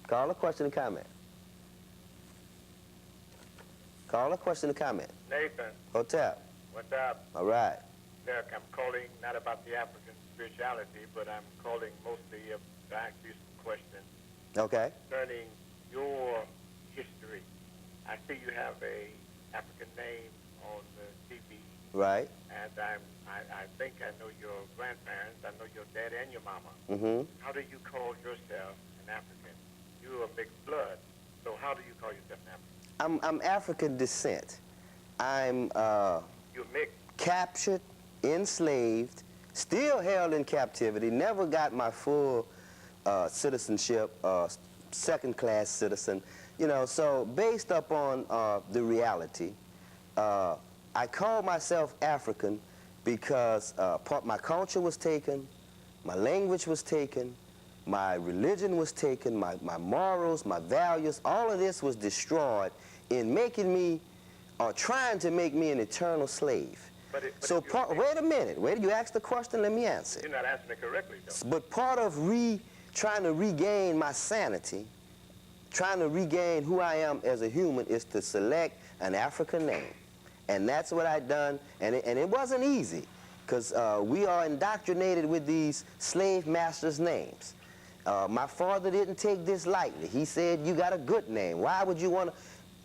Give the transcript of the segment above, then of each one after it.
Call a question and comment. Call a question and comment. Nathan. Hotel. What's up? All right. Look, I'm calling not about the African spirituality, but I'm calling mostly to ask you some questions Okay. concerning your history. I see you have a African name on the TV, Right. and I think I know your grandparents. I know your dad and your mama. Mm-hmm. How do you call yourself an African? You're a mixed blood, so how do you call yourself an African? I'm African descent. I'm You're mixed. captured, enslaved, still held in captivity, never got my full citizenship, second-class citizen, you know, so based upon the reality, I call myself African because my culture was taken, my language was taken, my religion was taken, my morals, my values, all of this was destroyed in making me, or trying to make me an eternal slave. Wait a minute. Wait, you asked the question, let me answer. You're not answering it correctly, though. But part of trying to regain my sanity, trying to regain who I am as a human, is to select an African name. And that's what I done, and it wasn't easy, because we are indoctrinated with these slave masters' names. My father didn't take this lightly. He said, you got a good name. Why would you want to?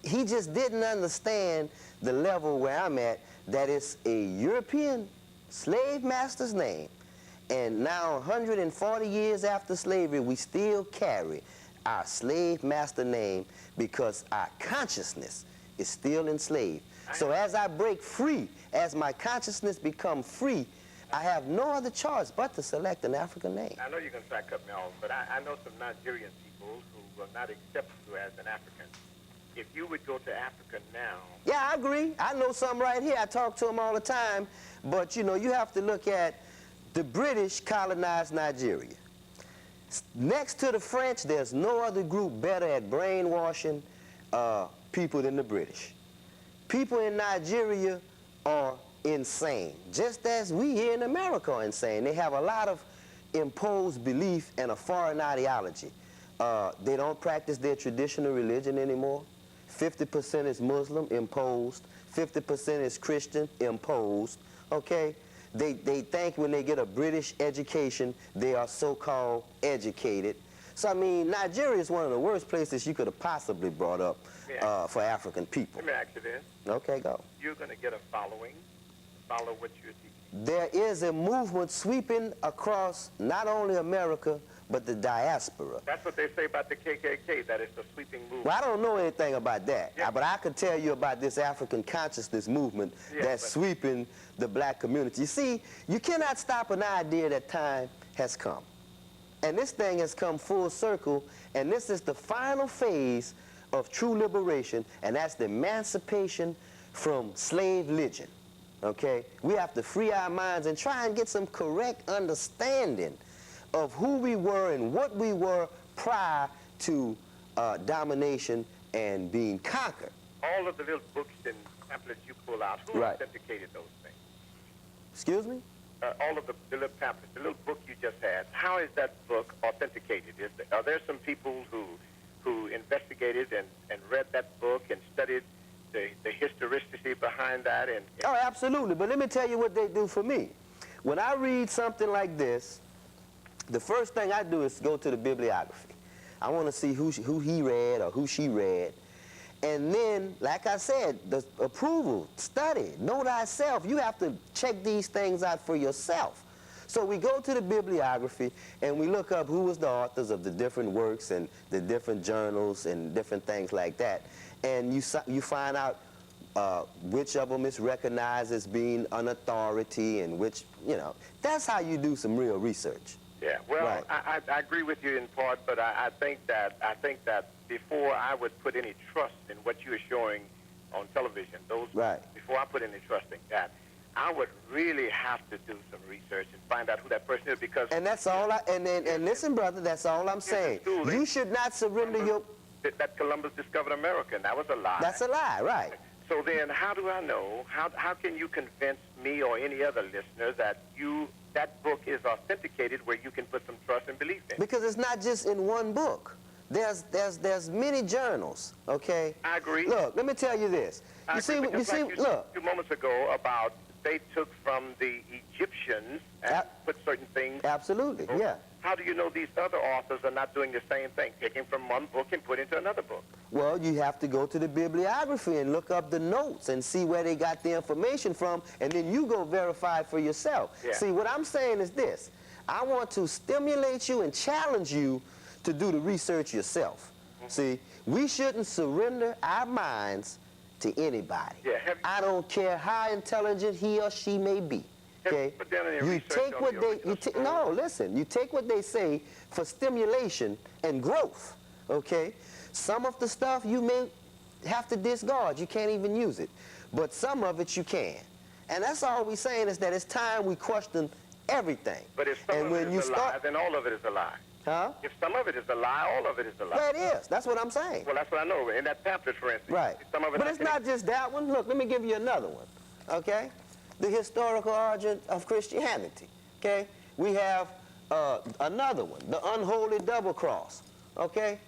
He just didn't understand the level where I'm at, that it's a European slave master's name. And now, 140 years after slavery, we still carry our slave master name because our consciousness is still enslaved. So as I break free, as my consciousness becomes free, I have no other choice but to select an African name. I know you're going to try to cut me off, but I know some Nigerian people who will not accept you as an African. If you would go to Africa now... Yeah, I agree. I know some right here. I talk to them all the time. But, you know, you have to look at the British colonized Nigeria. Next to the French, there's no other group better at brainwashing people than the British. People in Nigeria are insane, just as we here in America are insane. They have a lot of imposed belief and a foreign ideology. They don't practice their traditional religion anymore. 50% is Muslim, imposed. 50% is Christian, imposed, okay? They think when they get a British education, they are so-called educated. So, I mean, Nigeria is one of the worst places you could have possibly brought up for African people. Let me ask you this. Okay, go. You're going to get a following, follow what you're teaching. There is a movement sweeping across not only America, but the diaspora. That's what they say about the KKK, that it's a sweeping movement. Well, I don't know anything about that, but I can tell you about this African consciousness movement that's sweeping the black community. You see, you cannot stop an idea that time has come. And this thing has come full circle, and this is the final phase of true liberation, and that's the emancipation from slave religion, okay? We have to free our minds and try and get some correct understanding of who we were and what we were prior to domination and being conquered. All of the little books and pamphlets you pull out, who authenticated those things? Excuse me? All of the little pamphlets, the little book you just had, how is that book authenticated? Are there some people who investigated and read that book and studied the historicity behind that? Oh, absolutely. But let me tell you what they do for me. When I read something like this, the first thing I do is go to the bibliography. I want to see who he read or who she read. And then, like I said, the approval, study, know thyself. You have to check these things out for yourself. So we go to the bibliography and we look up who was the authors of the different works and the different journals and different things like that. And you find out which of them is recognized as being an authority and which, you know, that's how you do some real research. Yeah, well, I agree with you in part, but I think that before I would put any trust in what you are showing on television, before I put any trust in that, I would really have to do some research and find out who that person is, because... And that's all and listen, brother, that's all I'm saying. You should not surrender your... That Columbus discovered America, and that was a lie. That's a lie, right. So then how do I know, how can you convince me or any other listener that that book is authenticated where you can put some trust and belief in? Because it's not just in one book. There's many journals, okay? I agree. Look, let me tell you this. You see, look. look. A few moments ago about they took from the Egyptians and put certain things. Absolutely, yeah. How do you know these other authors are not doing the same thing, taking from one book and put into another book? Well, you have to go to the bibliography and look up the notes and see where they got the information from, and then you go verify it for yourself. Yeah. See, what I'm saying is this. I want to stimulate you and challenge you to do the research yourself. See, we shouldn't surrender our minds to anybody. Yeah, I don't care how intelligent he or she may be. Okay, you take what no, listen, you take what they say for stimulation and growth, okay? Some of the stuff you may have to discard, you can't even use it, but some of it you can. And that's all we're saying is that it's time we question everything. But if some of it is a lie, then all of it is a lie. Huh? If some of it is a lie, all of it is a lie. Well, it is. That's what I'm saying. Well, that's what I know. In that pamphlet, for instance. Right. Some of it but it's not just that one. Look, let me give you another one, okay? The historical origin of Christianity, okay? We have another one, the unholy double cross, okay?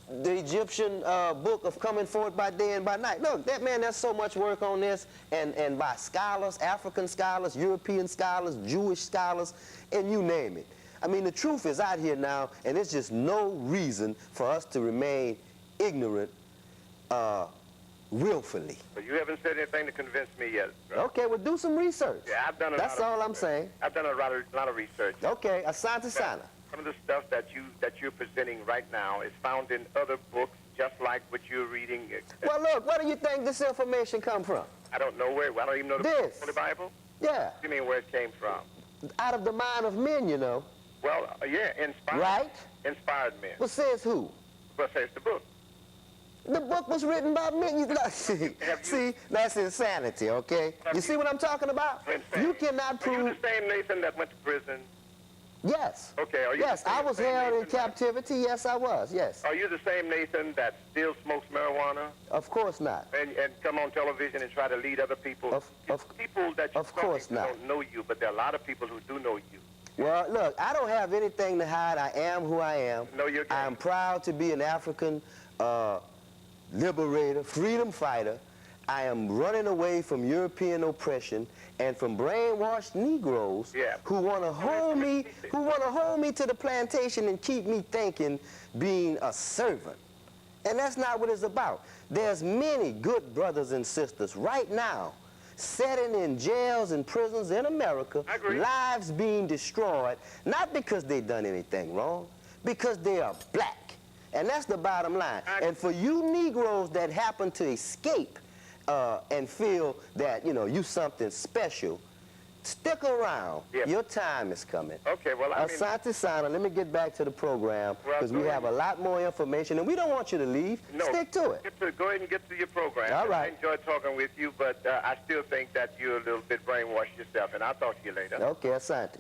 The Egyptian book of coming forth by day and by night. Look, that man, there's so much work on this, and by scholars, African scholars, European scholars, Jewish scholars, and you name it. I mean, the truth is out here now, and there's just no reason for us to remain ignorant willfully. But you haven't said anything to convince me yet, bro. Okay, well, do some research. Yeah, I've done a lot of research. That's all I'm saying. I've done a lot of research. Okay, Asante Sana. Some of the stuff that you're presenting right now is found in other books, just like what you're reading. Well, look, where do you think this information come from? I don't know where. I don't even know the Holy Bible. Yeah. What do you mean where it came from? Out of the mind of men, you know. Well, yeah, inspired. Right? Inspired men. Well, says who? Well, says the book. The book was written by men. See, that's insanity, okay? You see what I'm talking about? You cannot prove... Are you the same Nathan that went to prison? Yes. Okay, are you Yes, I was held in captivity. Yes, I was, yes. Are you the same Nathan that still smokes marijuana? Of course not. And come on television and try to lead other people? People that you don't know you, but there are a lot of people who do know you. Well, look, I don't have anything to hide. I am who I am. No, you're I am proud to be an African liberator, freedom fighter. I am running away from European oppression and from brainwashed Negroes who want to hold me to the plantation and keep me thinking being a servant. And that's not what it's about. There's many good brothers and sisters right now sitting in jails and prisons in America, lives being destroyed, not because they've done anything wrong, because they are black. And that's the bottom line. And for you Negroes that happen to escape and feel that, you know, you something special, stick around. Your time is coming. Okay, well, I mean... Asante Sana, let me get back to the program, because we have a lot more information, and we don't want you to leave. No, stick to it. Go ahead and get to your program. All right. I enjoyed talking with you, but I still think that you're a little bit brainwashed yourself, and I'll talk to you later. Okay, Asante.